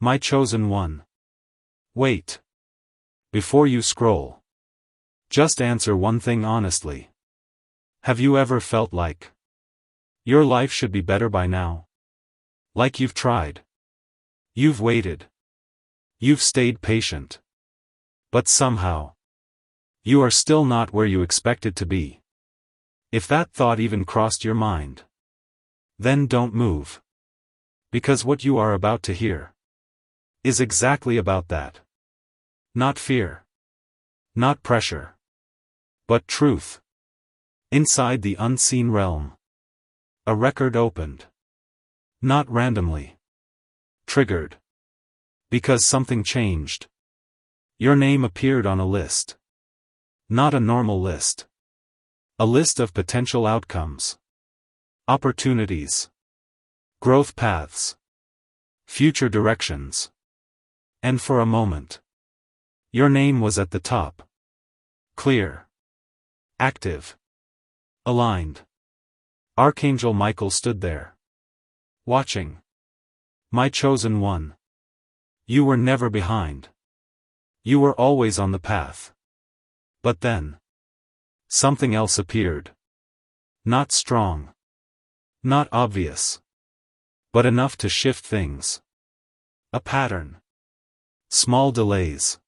My chosen one. Wait. Before you scroll. Just answer one thing honestly. Have you ever felt like your life should be better by now? Like you've tried. You've waited. You've stayed patient. But somehow, you are still not where you expected to be. If that thought even crossed your mind, then don't move. Because what you are about to hear is exactly about that. Not fear. Not pressure. But truth. Inside the unseen realm. A record opened. Not randomly. Triggered. Because something changed. Your name appeared on a list. Not a normal list. A list of potential outcomes. Opportunities. Growth paths. Future directions. And for a moment, your name was at the top. Clear. Active. Aligned. Archangel Michael stood there. Watching. My chosen one. You were never behind. You were always on the path. But then, something else appeared. Not strong. Not obvious. But enough to shift things. A pattern. Small delays.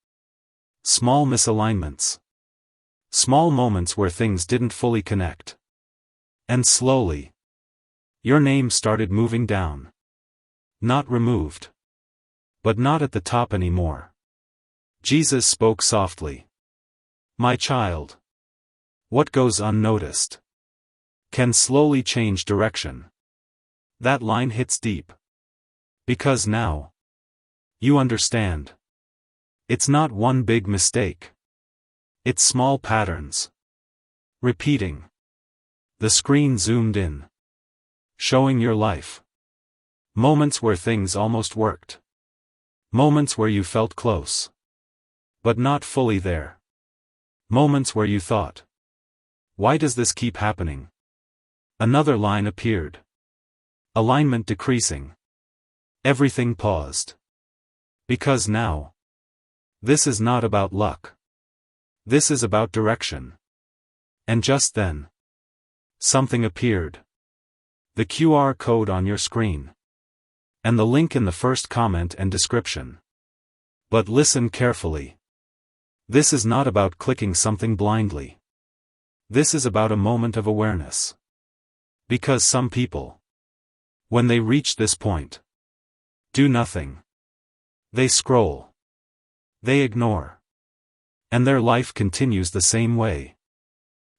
Small misalignments. Small moments where things didn't fully connect. And slowly, your name started moving down. Not removed. But not at the top anymore. Jesus spoke softly. My child. What goes unnoticed can slowly change direction. That line hits deep. Because now, you understand. It's not one big mistake. It's small patterns. Repeating. The screen zoomed in. Showing your life. Moments where things almost worked. Moments where you felt close. But not fully there. Moments where you thought, why does this keep happening? Another line appeared. Alignment decreasing. Everything paused. Because now, this is not about luck. This is about direction. And just then, something appeared. The QR code on your screen. And the link in the first comment and description. But listen carefully. This is not about clicking something blindly. This is about a moment of awareness. Because some people, when they reach this point, do nothing. They scroll. They ignore. And their life continues the same way.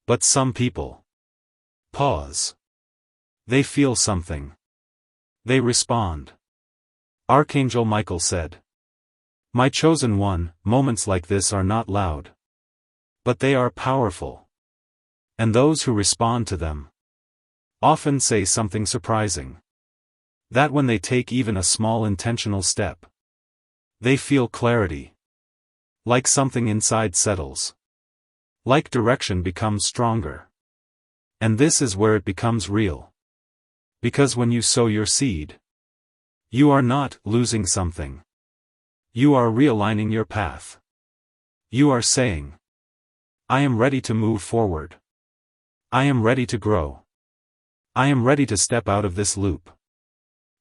But some people pause. They feel something. They respond. Archangel Michael said, my chosen one, moments like this are not loud. But they are powerful. And those who respond to them often say something surprising. That when they take even a small intentional step, they feel clarity. Like something inside settles. Like direction becomes stronger. And this is where it becomes real. Because when you sow your seed, you are not losing something. You are realigning your path. You are saying, I am ready to move forward. I am ready to grow. I am ready to step out of this loop.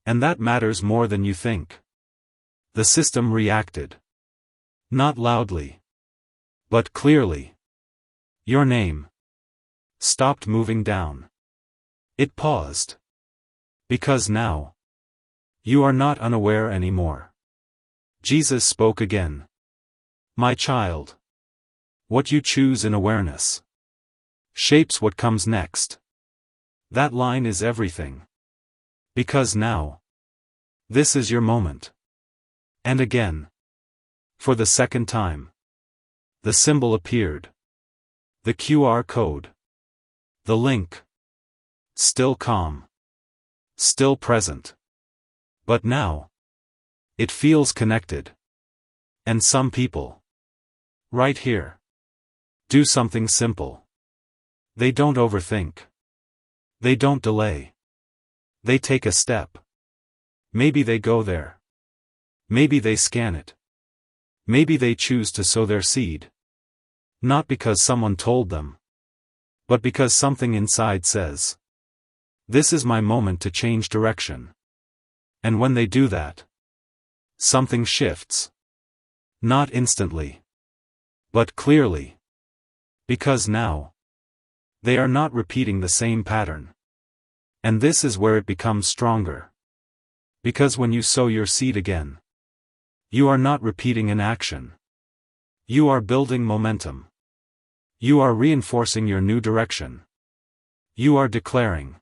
And that matters more than you think. The system reacted. Not loudly. But clearly. Your name stopped moving down. It paused. Because now, you are not unaware anymore. Jesus spoke again. My child. What you choose in awareness shapes what comes next. That line is everything. Because now, this is your moment. And again. For the second time. The symbol appeared. The QR code. The link. Still calm. Still present. But now, it feels connected. And some people, right here, do something simple. They don't overthink. They don't delay. They take a step. Maybe they go there. Maybe they scan it. Maybe they choose to sow their seed. Not because someone told them, but because something inside says, "This is my moment to change direction." And when they do that, something shifts. Not instantly, but clearly. Because now, they are not repeating the same pattern. And this is where it becomes stronger. Because when you sow your seed again, you are not repeating an action. You are building momentum. You are reinforcing your new direction. You are declaring,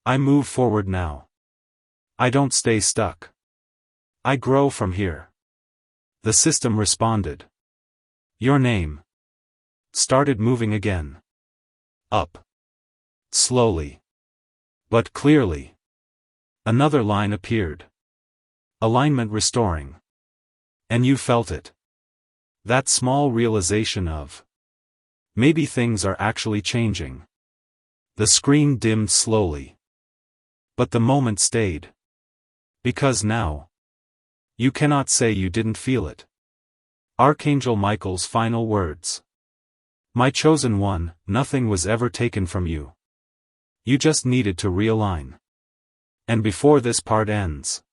"I move forward now. I don't stay stuck. I grow from here." The system responded. Your name started moving again. Up. Slowly. But clearly. Another line appeared. Alignment restoring. And you felt it. That small realization of, maybe things are actually changing. The screen dimmed slowly. But the moment stayed. Because now, you cannot say you didn't feel it. Archangel Michael's final words. My chosen one, nothing was ever taken from you. You just needed to realign. And before this part ends,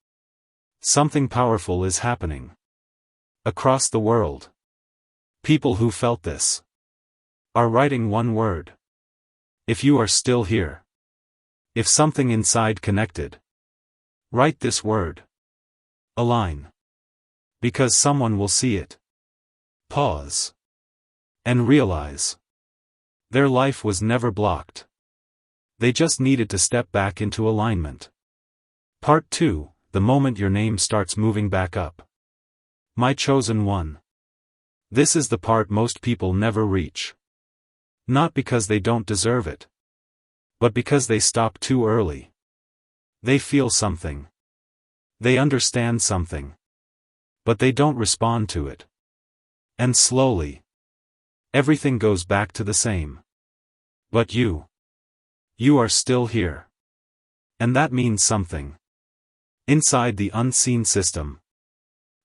something powerful is happening. Across the world, people who felt this are writing one word. If you are still here, if something inside connected, write this word. Align. Because someone will see it. Pause. And realize. Their life was never blocked. They just needed to step back into alignment. Part 2, the moment your name starts moving back up. My chosen one. This is the part most people never reach. Not because they don't deserve it, but because they stop too early. They feel something. They understand something. But they don't respond to it. And slowly, everything goes back to the same. But you are still here. And that means something. Inside the unseen system,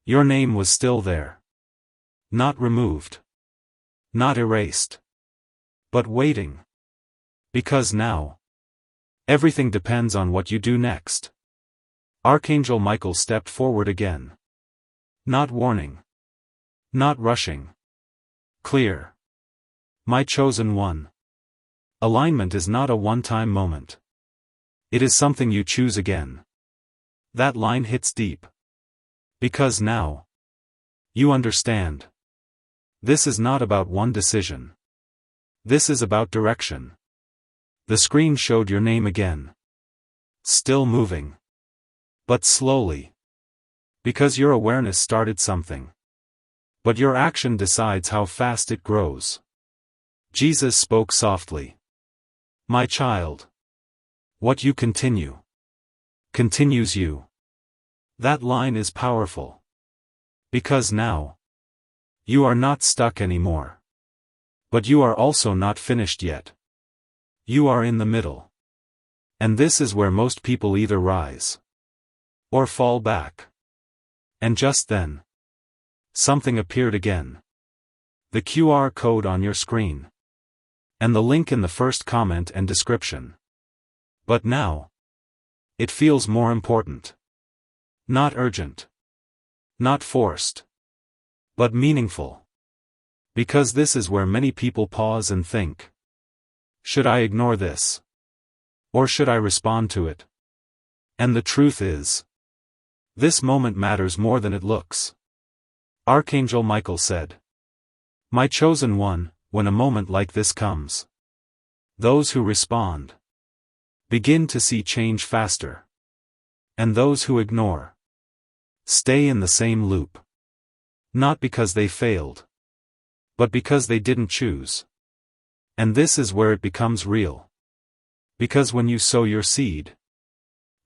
your name was still there. Not removed. Not erased. But waiting. Because now, everything depends on what you do next. Archangel Michael stepped forward again. Not warning. Not rushing. Clear. My chosen one. Alignment is not a one-time moment. It is something you choose again. That line hits deep. Because now, you understand. This is not about one decision. This is about direction. The screen showed your name again. Still moving. But slowly. Because your awareness started something. But your action decides how fast it grows. Jesus spoke softly. My child. What you continue, continues you. That line is powerful. Because now, you are not stuck anymore. But you are also not finished yet. You are in the middle. And this is where most people either rise or fall back. And just then, something appeared again. The QR code on your screen. And the link in the first comment and description. But now, it feels more important. Not urgent. Not forced. But meaningful. Because this is where many people pause and think. Should I ignore this? Or should I respond to it? And the truth is, this moment matters more than it looks. Archangel Michael said, My chosen one, when a moment like this comes, those who respond begin to see change faster. And those who ignore stay in the same loop. Not because they failed, but because they didn't choose. And this is where it becomes real. Because when you sow your seed,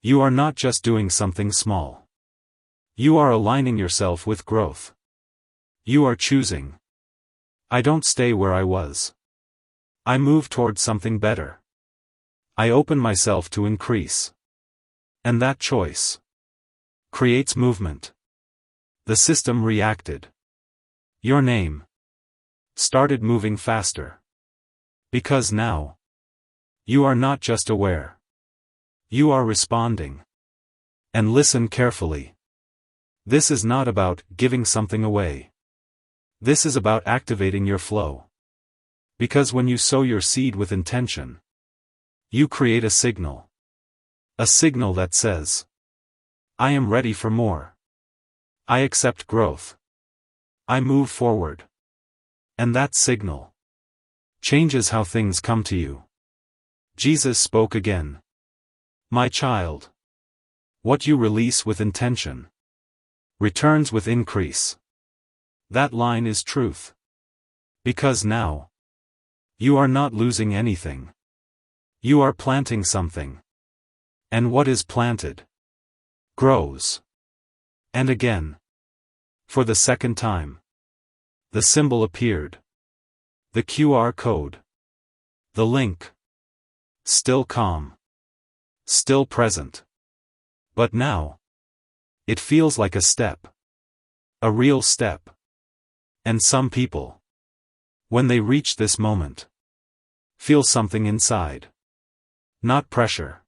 you are not just doing something small. You are aligning yourself with growth. You are choosing. I don't stay where I was. I move towards something better. I open myself to increase. And that choice creates movement. The system reacted. Your name started moving faster. Because now, you are not just aware. You are responding. And listen carefully. This is not about giving something away. This is about activating your flow. Because when you sow your seed with intention, you create a signal. A signal that says, I am ready for more. I accept growth. I move forward. And that signal changes how things come to you. Jesus spoke again. My child, what you release with intention returns with increase. That line is truth. Because now, you are not losing anything. You are planting something. And what is planted grows. And again. For the second time. The symbol appeared. The QR code. The link. Still calm. Still present. But now, it feels like a step. A real step. And some people, when they reach this moment, feel something inside. Not pressure.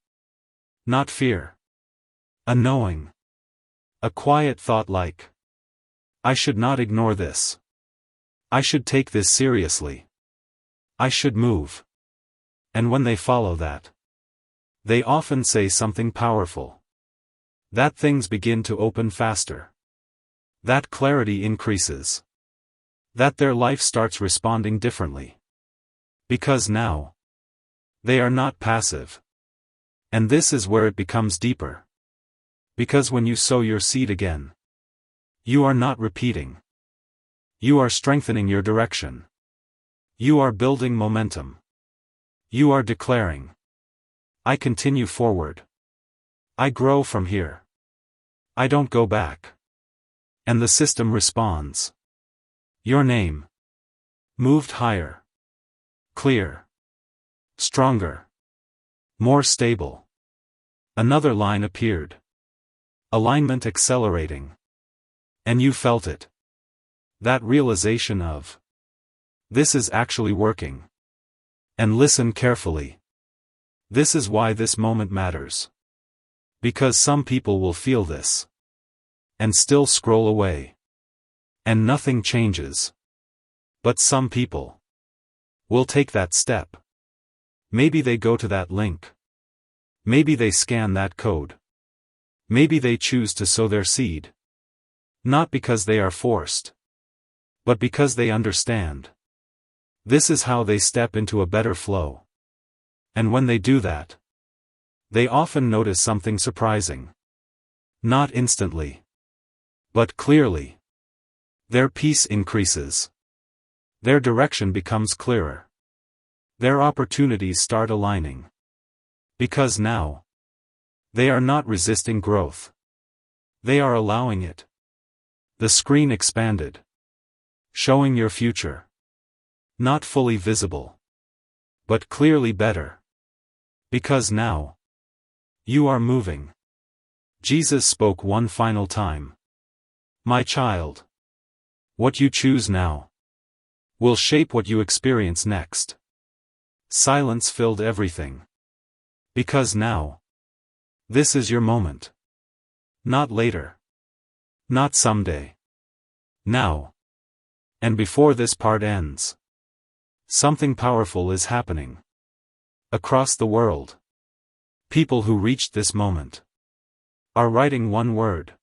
Not fear. A knowing. A quiet thought like, I should not ignore this. I should take this seriously. I should move. And when they follow that, they often say something powerful. That things begin to open faster. That clarity increases. That their life starts responding differently. Because now, they are not passive. And this is where it becomes deeper. Because when you sow your seed again, you are not repeating. You are strengthening your direction. You are building momentum. You are declaring, I continue forward. I grow from here. I don't go back. And the system responds. Your name moved higher. Clear. Stronger. More stable. Another line appeared. Alignment accelerating. And you felt it. That realization of, this is actually working. And listen carefully. This is why this moment matters. Because some people will feel this. And still scroll away. And nothing changes. But some people will take that step. Maybe they go to that link. Maybe they scan that code. Maybe they choose to sow their seed. Not because they are forced. But because they understand. This is how they step into a better flow. And when they do that, they often notice something surprising. Not instantly. But clearly. Their peace increases. Their direction becomes clearer. Their opportunities start aligning. Because now, they are not resisting growth. They are allowing it. The screen expanded. Showing your future. Not fully visible. But clearly better. Because now, you are moving. Jesus spoke one final time. My child. What you choose now will shape what you experience next. Silence filled everything. Because now, this is your moment. Not later. Not someday. Now. And before this part ends, something powerful is happening. Across the world, people who reached this moment are writing one word.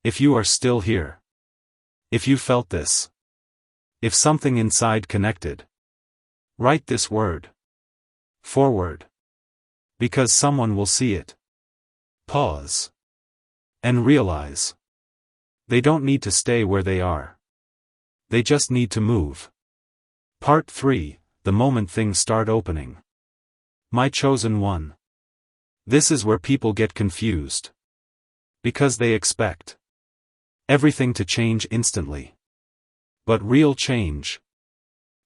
If you are still here. If you felt this. If something inside connected. Write this word. Forward. Because someone will see it. Pause. And realize. They don't need to stay where they are. They just need to move. Part 3, the moment things start opening. My chosen one. This is where people get confused. Because they expect everything to change instantly. But real change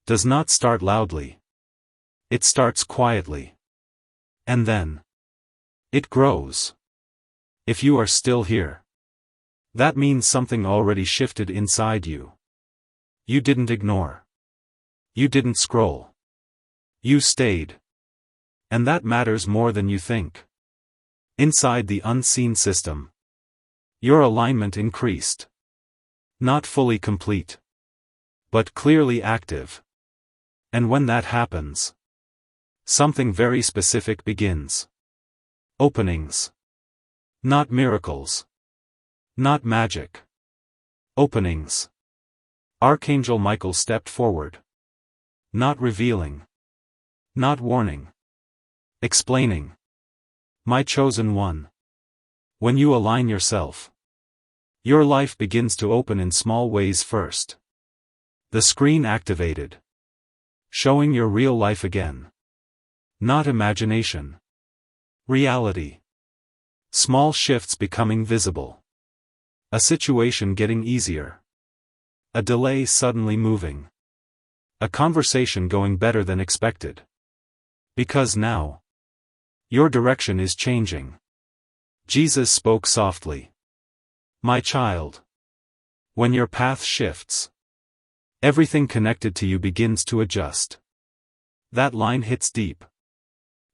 does not start loudly. It starts quietly. And then it grows. If you are still here, That means something already shifted inside you. You didn't ignore. You didn't scroll. You stayed. And that matters more than you think. Inside the unseen system, your alignment increased. Not fully complete, but clearly active. And when that happens, something very specific begins. Openings. Not miracles. Not magic. Openings. Archangel Michael stepped forward. Not revealing. Not warning. Explaining. My chosen one. When you align yourself, your life begins to open in small ways first. The screen activated. Showing your real life again. Not imagination. Reality. Small shifts becoming visible. A situation getting easier. A delay suddenly moving. A conversation going better than expected. Because now, your direction is changing. Jesus spoke softly. My child. When your path shifts, everything connected to you begins to adjust. That line hits deep.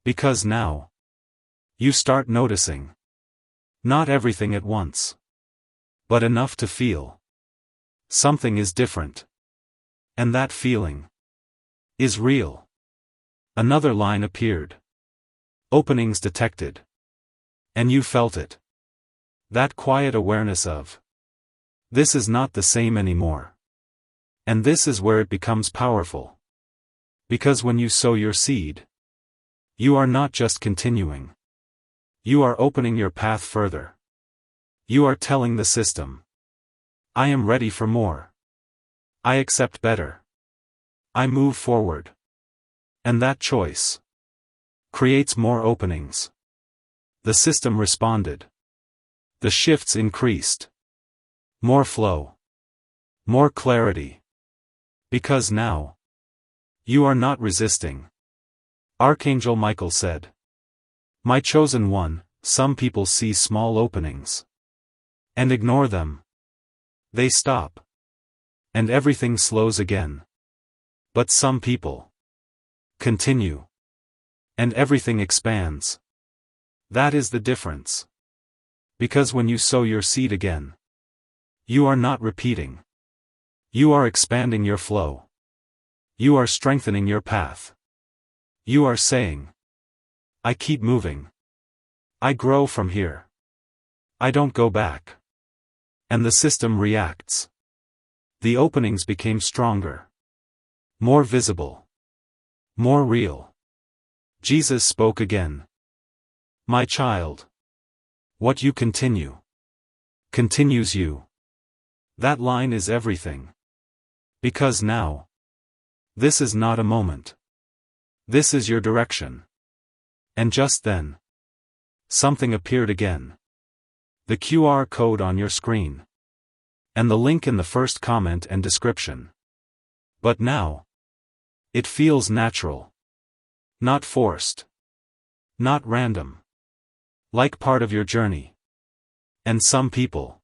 Because now, you start noticing. Not everything at once, but enough to feel. Something is different. And that feeling is real. Another line appeared. Openings detected. And you felt it. That quiet awareness of, this is not the same anymore. And this is where it becomes powerful. Because when you sow your seed, you are not just continuing. You are opening your path further. You are telling the system, I am ready for more. I accept better. I move forward. And that choice creates more openings. The system responded. The shifts increased. More flow. More clarity. Because now, you are not resisting. Archangel Michael said, my chosen one, some people see small openings and ignore them. They stop. And everything slows again. But some people continue. And everything expands. That is the difference. Because when you sow your seed again, you are not repeating. You are expanding your flow. You are strengthening your path. You are saying, I keep moving. I grow from here. I don't go back. And the system reacts. The openings became stronger. More visible. More real. Jesus spoke again. My child. What you continue continues you. That line is everything. Because now, this is not a moment. This is your direction. And just then, something appeared again. The QR code on your screen. And the link in the first comment and description. But now, it feels natural. Not forced. Not random. Like part of your journey. And some people,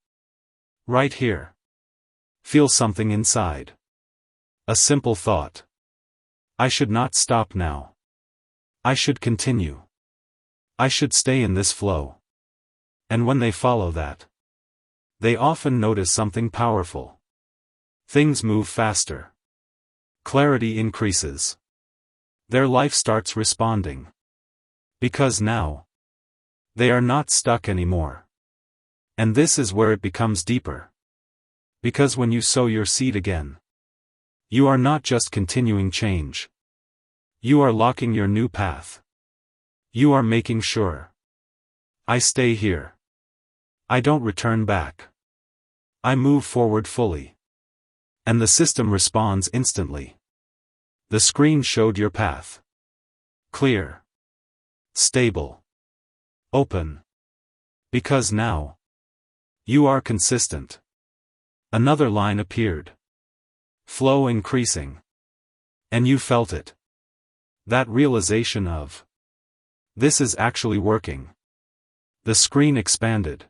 right here, feel something inside. A simple thought. I should not stop now. I should continue. I should stay in this flow. And when they follow that, they often notice something powerful. Things move faster. Clarity increases. Their life starts responding. Because now, they are not stuck anymore. And this is where it becomes deeper. Because when you sow your seed again, you are not just continuing change. You are locking your new path. You are making sure. I stay here. I don't return back. I move forward fully. And the system responds instantly. The screen showed your path. Clear. Stable. Open. Because now, you are consistent. Another line appeared. Flow increasing. And you felt it. That realization of, this is actually working. The screen expanded.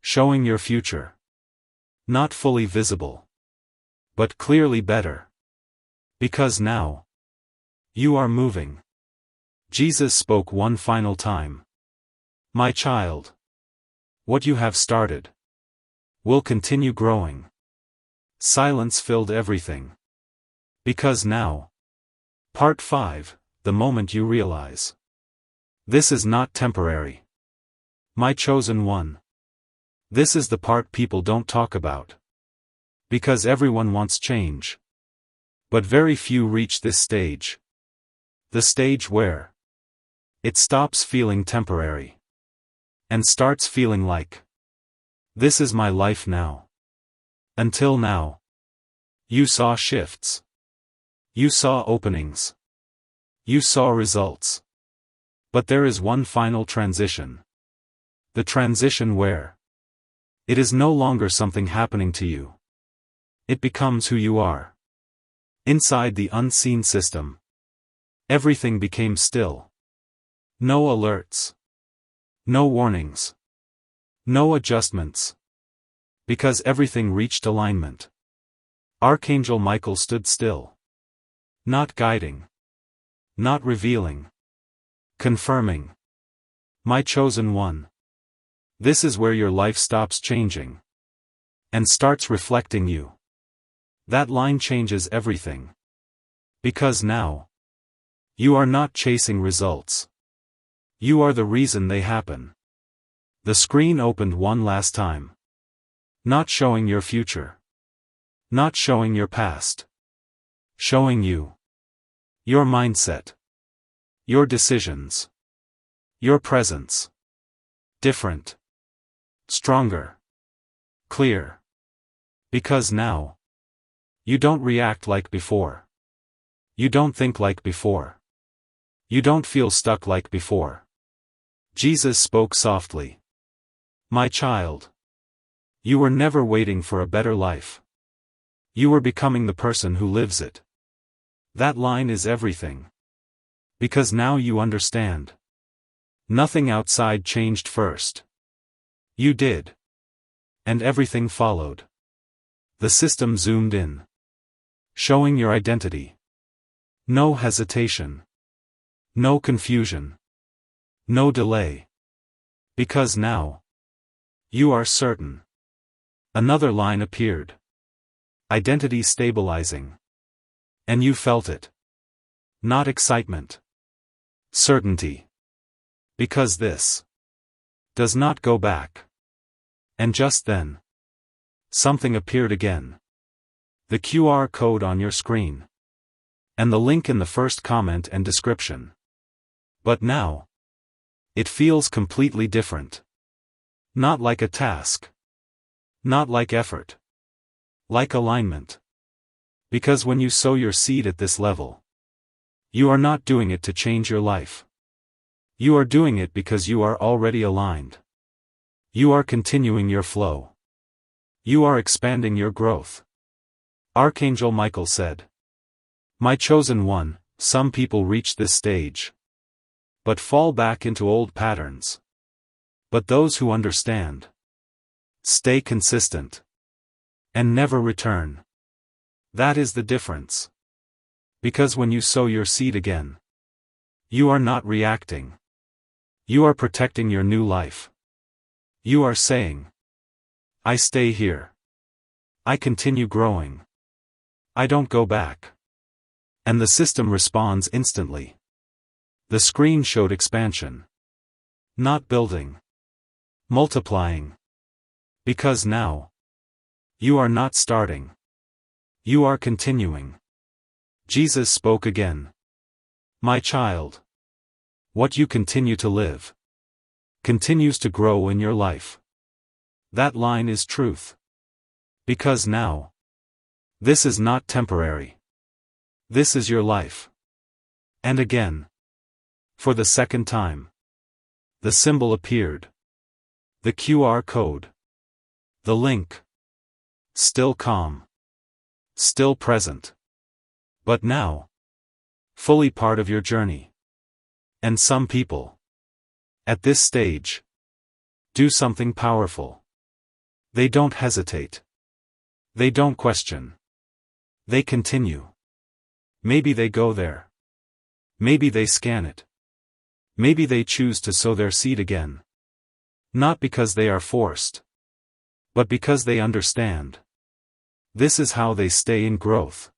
Showing your future. Not fully visible, but clearly better. Because now, you are moving. Jesus spoke one final time. My child. What you have started will continue growing. Silence filled everything. Because now. Part 5, the moment you realize. This is not temporary. My chosen one. This is the part people don't talk about. Because everyone wants change. But very few reach this stage. The stage where it stops feeling temporary. And starts feeling like, this is my life now. Until now. You saw shifts. You saw openings. You saw results. But there is one final transition. The transition where it is no longer something happening to you. It becomes who you are. Inside the unseen system. Everything became still. No alerts. No warnings. No adjustments. Because everything reached alignment. Archangel Michael stood still. Not guiding. Not revealing. Confirming. My chosen one. This is where your life stops changing. And starts reflecting you. That line changes everything. Because now. You are not chasing results. You are the reason they happen. The screen opened one last time. Not showing your future. Not showing your past. Showing you. Your mindset. Your decisions. Your presence. Different. Stronger. Clear. Because now. You don't react like before. You don't think like before. You don't feel stuck like before. Jesus spoke softly. My child. You were never waiting for a better life. You were becoming the person who lives it. That line is everything. Because now you understand. Nothing outside changed first. You did. And everything followed. The system zoomed in. Showing your identity. No hesitation. No confusion. No delay. Because now. You are certain. Another line appeared. Identity stabilizing. And you felt it. Not excitement. Certainty. Because this does not go back. And just then. Something appeared again. The QR code on your screen. And the link in the first comment and description. But now. It feels completely different. Not like a task. Not like effort. Like alignment. Because when you sow your seed at this level, you are not doing it to change your life. You are doing it because you are already aligned. You are continuing your flow. You are expanding your growth. Archangel Michael said. My chosen one, some people reach this stage. But fall back into old patterns. But those who understand. Stay consistent. And never return. That is the difference. Because when you sow your seed again. You are not reacting. You are protecting your new life. You are saying. I stay here. I continue growing. I don't go back. And the system responds instantly. The screen showed expansion. Not building. Multiplying. Because now. You are not starting. You are continuing. Jesus spoke again. My child. What you continue to live. Continues to grow in your life. That line is truth. Because now. This is not temporary. This is your life. And again. For the second time. The symbol appeared. The QR code. The link. Still calm. Still present. But now. Fully part of your journey. And some people. At this stage. Do something powerful. They don't hesitate. They don't question. They continue. Maybe they go there. Maybe they scan it. Maybe they choose to sow their seed again. Not because they are forced, but because they understand. This is how they stay in growth.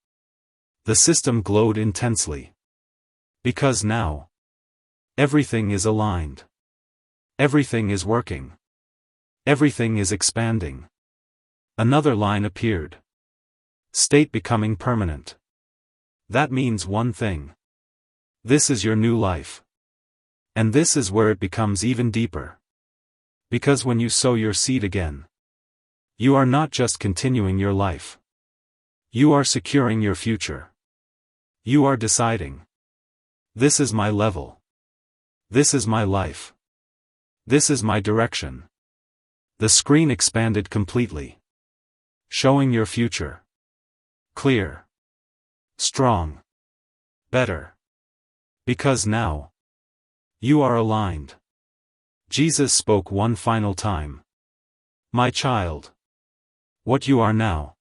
The system glowed intensely. Because now, everything is aligned. Everything is working. Everything is expanding. Another line appeared. State becoming permanent. That means one thing. This is your new life. And this is where it becomes even deeper. Because when you sow your seed again, you are not just continuing your life. You are securing your future. You are deciding. This is my level. This is my life. This is my direction. The screen expanded completely. Showing your future. Clear. Strong. Better. Because now, you are aligned. Jesus spoke one final time. My child. What you are now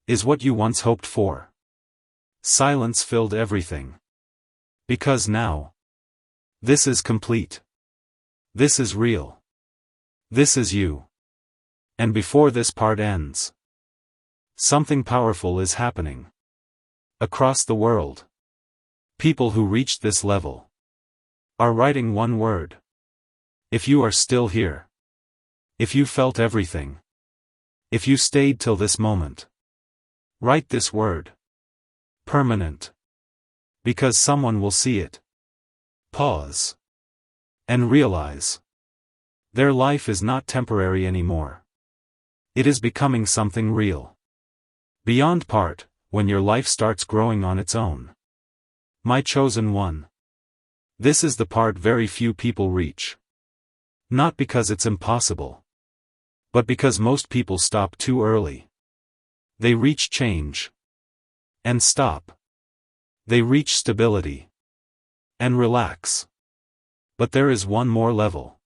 is what you once hoped for. Silence filled everything. Because now, this is complete. This is real. This is you. And before this part ends, something powerful is happening. Across the world, people who reached this level are writing one word. If you are still here, if you felt everything, if you stayed till this moment, write this word. Permanent. Because someone will see it. Pause. And realize. Their life is not temporary anymore. It is becoming something real. Beyond part, when your life starts growing on its own. My chosen one. This is the part very few people reach. Not because it's impossible, but because most people stop too early. They reach change. And stop. They reach stability. And relax. But there is one more level.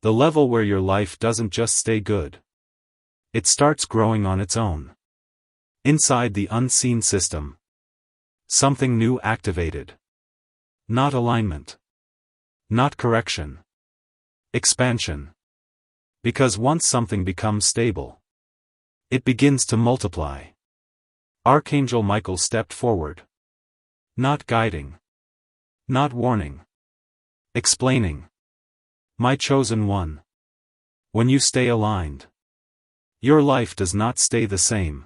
The level where your life doesn't just stay good. It starts growing on its own. Inside the unseen system. Something new activated. Not alignment. Not correction. Expansion. Because once something becomes stable, it begins to multiply. Archangel Michael stepped forward. Not guiding. Not warning. Explaining. My chosen one. When you stay aligned, your life does not stay the same.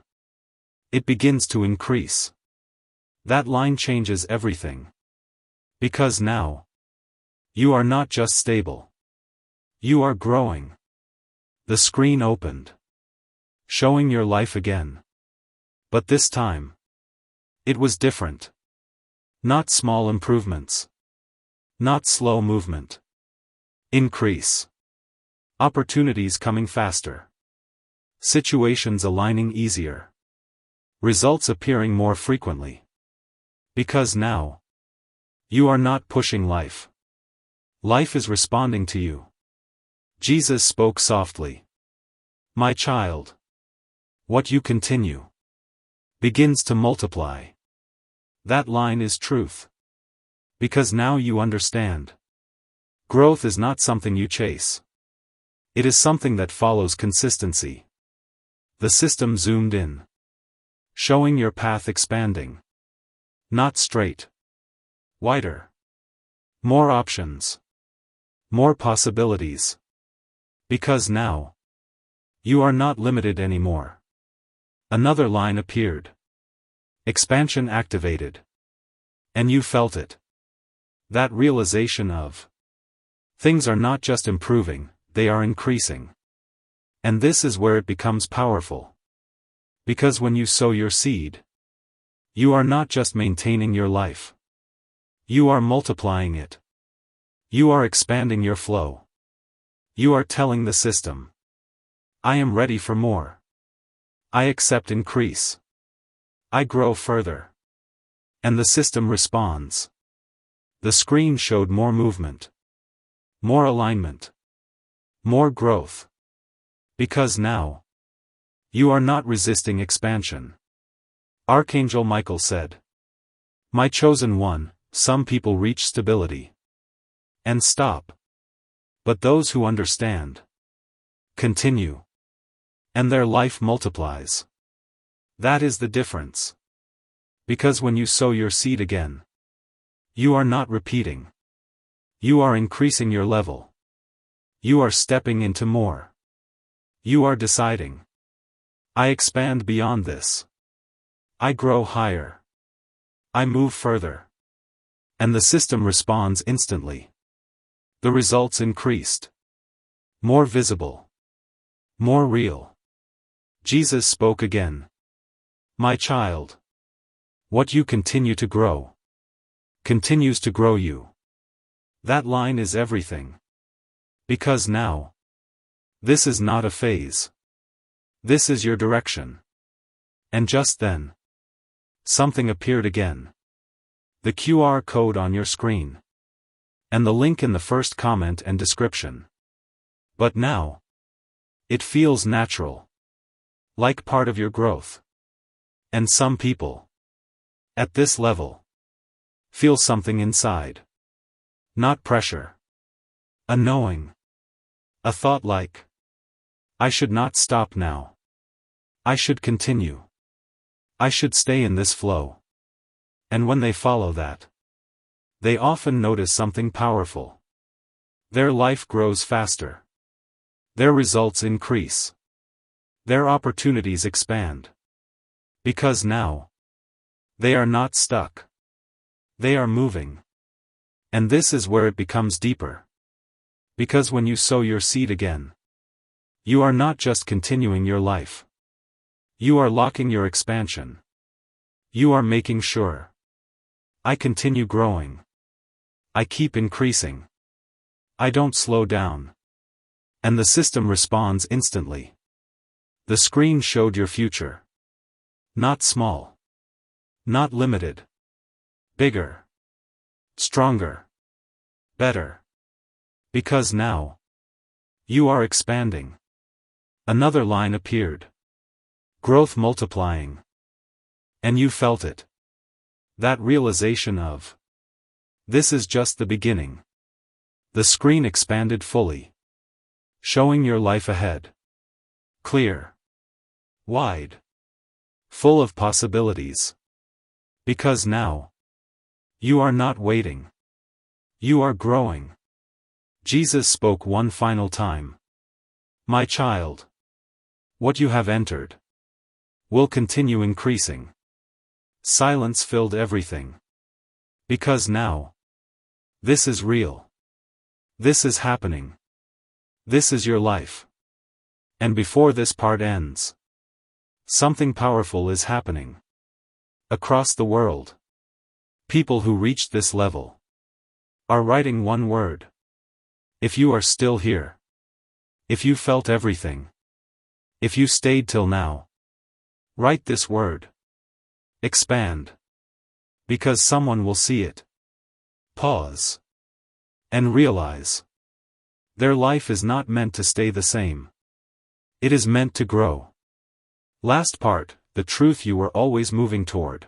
It begins to increase. That line changes everything. Because now, you are not just stable. You are growing. The screen opened. Showing your life again. But this time, it was different. Not small improvements. Not slow movement. Increase. Opportunities coming faster. Situations aligning easier. Results appearing more frequently. Because now, you are not pushing life. Life is responding to you. Jesus spoke softly. My child. What you continue begins to multiply. That line is truth. Because now you understand. Growth is not something you chase. It is something that follows consistency. The system zoomed in. Showing your path expanding. Not straight. Wider. More options. More possibilities. Because now, you are not limited anymore. Another line appeared. Expansion activated. And you felt it. That realization of things are not just improving, they are increasing. And this is where it becomes powerful. Because when you sow your seed, you are not just maintaining your life. You are multiplying it. You are expanding your flow. You are telling the system, I am ready for more. I accept increase. I grow further. And the system responds. The screen showed more movement. More alignment. More growth. Because now, you are not resisting expansion. Archangel Michael said, "My chosen one, some people reach stability and stop. But those who understand continue. And their life multiplies." That is the difference. Because when you sow your seed again, you are not repeating. You are increasing your level. You are stepping into more. You are deciding, I expand beyond this. I grow higher. I move further. And the system responds instantly. The results increased. More visible. More real. Jesus spoke again. My child. What you continue to grow continues to grow you. That line is everything. Because now, this is not a phase. This is your direction. And just then, something appeared again. The QR code on your screen. And the link in the first comment and description. But now, it feels natural. Like part of your growth. And some people, at this level, feel something inside. Not pressure. A knowing. A thought like, I should not stop now. I should continue. I should stay in this flow. And when they follow that, they often notice something powerful. Their life grows faster. Their results increase. Their opportunities expand. Because now, they are not stuck. They are moving. And this is where it becomes deeper. Because when you sow your seed again, you are not just continuing your life. You are locking your expansion. You are making sure. I continue growing. I keep increasing. I don't slow down. And the system responds instantly. The screen showed your future. Not small. Not limited. Bigger. Stronger. Better. Because now, you are expanding. Another line appeared. Growth multiplying. And you felt it. That realization of, this is just the beginning. The screen expanded fully. Showing your life ahead. Clear. Wide. Full of possibilities. Because now, you are not waiting. You are growing. Jesus spoke one final time. My child. What you have entered will continue increasing. Silence filled everything. Because now, this is real. This is happening. This is your life. And before this part ends, something powerful is happening. Across the world, people who reached this level are writing one word. If you are still here. If you felt everything. If you stayed till now. Write this word. Expand. Because someone will see it. Pause. And realize. Their life is not meant to stay the same. It is meant to grow. Last part, the truth you were always moving toward.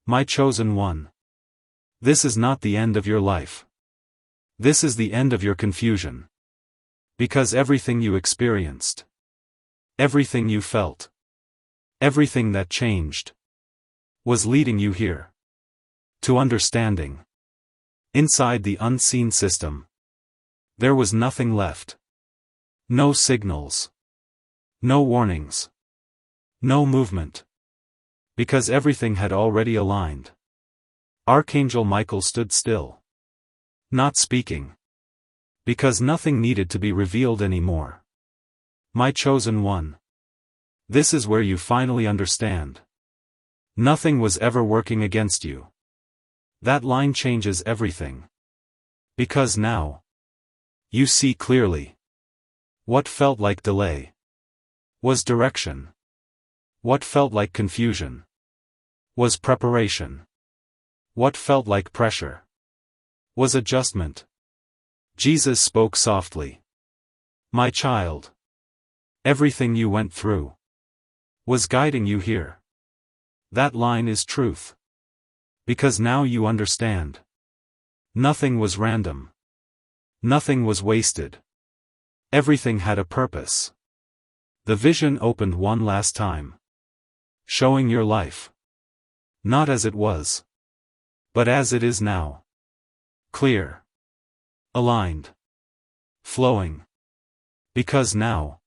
My chosen one. This is not the end of your life. This is the end of your confusion. Because everything you experienced, everything you felt, everything that changed, was leading you here. To understanding. Inside the unseen system, there was nothing left. No signals. No warnings. No movement. Because everything had already aligned. Archangel Michael stood still. Not speaking. Because nothing needed to be revealed anymore. My chosen one. This is where you finally understand. Nothing was ever working against you. That line changes everything. Because now, you see clearly. What felt like delay was direction. What felt like confusion was preparation. What felt like pressure was adjustment. Jesus spoke softly. My child. Everything you went through was guiding you here. That line is truth. Because now you understand. Nothing was random. Nothing was wasted. Everything had a purpose. The vision opened one last time. Showing your life. Not as it was. But as it is now. Clear. Aligned. Flowing. Because now.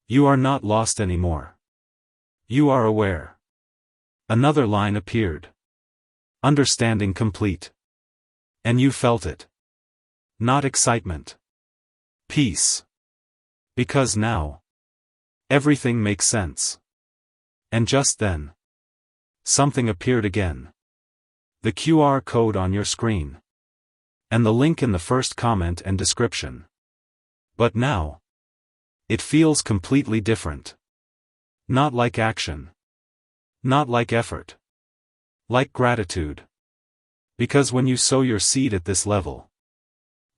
You are not lost anymore. You are aware. Another line appeared. Understanding complete. And you felt it. Not excitement. Peace. Because now. Everything makes sense. And just then. Something appeared again. The QR code on your screen. And the link in the first comment and description. But now. It feels completely different. Not like action. Not like effort. Like gratitude. Because when you sow your seed at this level,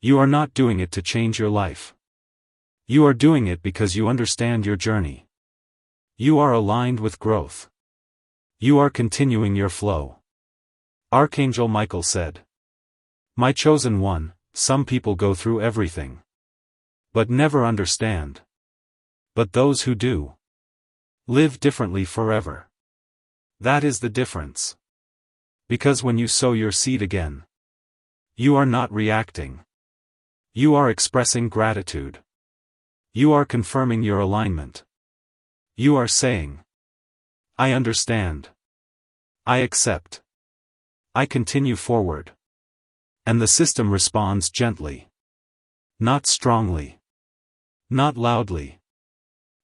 you are not doing it to change your life. You are doing it because you understand your journey. You are aligned with growth. You are continuing your flow. Archangel Michael said, "My chosen one, some people go through everything, but never understand. But those who do, live differently forever." That is the difference. Because when you sow your seed again, you are not reacting. You are expressing gratitude. You are confirming your alignment. You are saying, "I understand. I accept. I continue forward." And the system responds gently. Not strongly. Not loudly.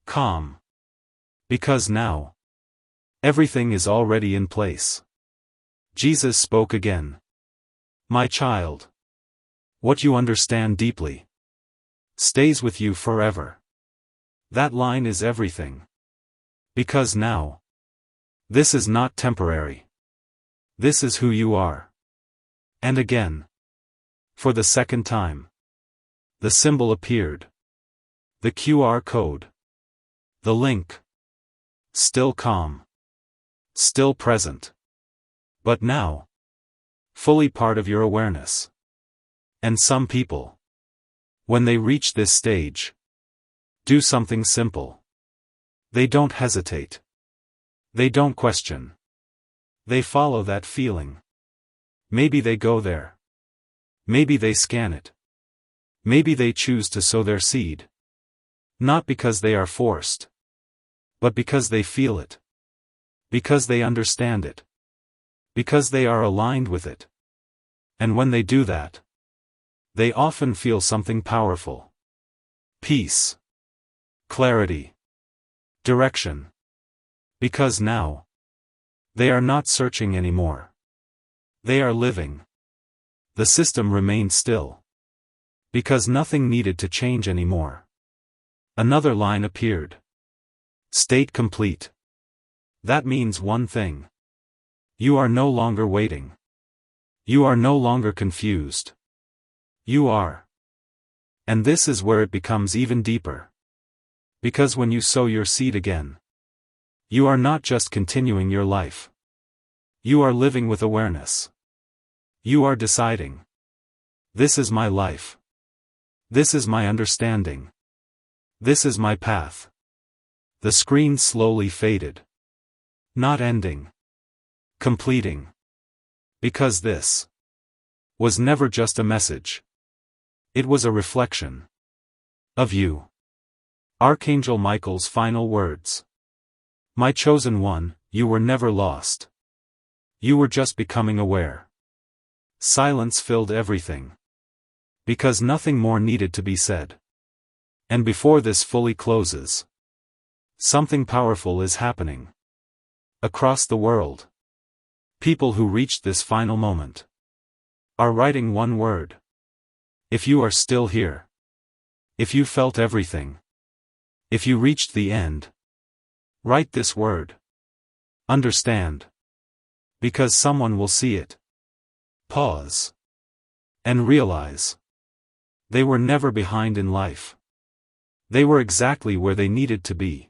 Calm. Because now, everything is already in place. Jesus spoke again. "My child. What you understand deeply stays with you forever." That line is everything. Because now, this is not temporary. This is who you are. And again, for the second time, the symbol appeared. The QR code. The link. Still calm. Still present. But now, fully part of your awareness. And some people, when they reach this stage, do something simple. They don't hesitate. They don't question. They follow that feeling. Maybe they go there. Maybe they scan it. Maybe they choose to sow their seed. Not because they are forced, but because they feel it. Because they understand it. Because they are aligned with it. And when they do that, they often feel something powerful. Peace. Clarity. Direction. Because now, they are not searching anymore. They are living. The system remained still. Because nothing needed to change anymore. Another line appeared. State complete. That means one thing. You are no longer waiting. You are no longer confused. You are. And this is where it becomes even deeper. Because when you sow your seed again, you are not just continuing your life. You are living with awareness. You are deciding. This is my life. This is my understanding. This is my path. The screen slowly faded. Not ending. Completing. Because this was never just a message. It was a reflection of you. Archangel Michael's final words. My chosen one, you were never lost. You were just becoming aware. Silence filled everything. Because nothing more needed to be said. And before this fully closes, something powerful is happening. Across the world, people who reached this final moment are writing one word. If you are still here. If you felt everything. If you reached the end. Write this word. Understand. Because someone will see it. Pause. And realize. They were never behind in life. They were exactly where they needed to be.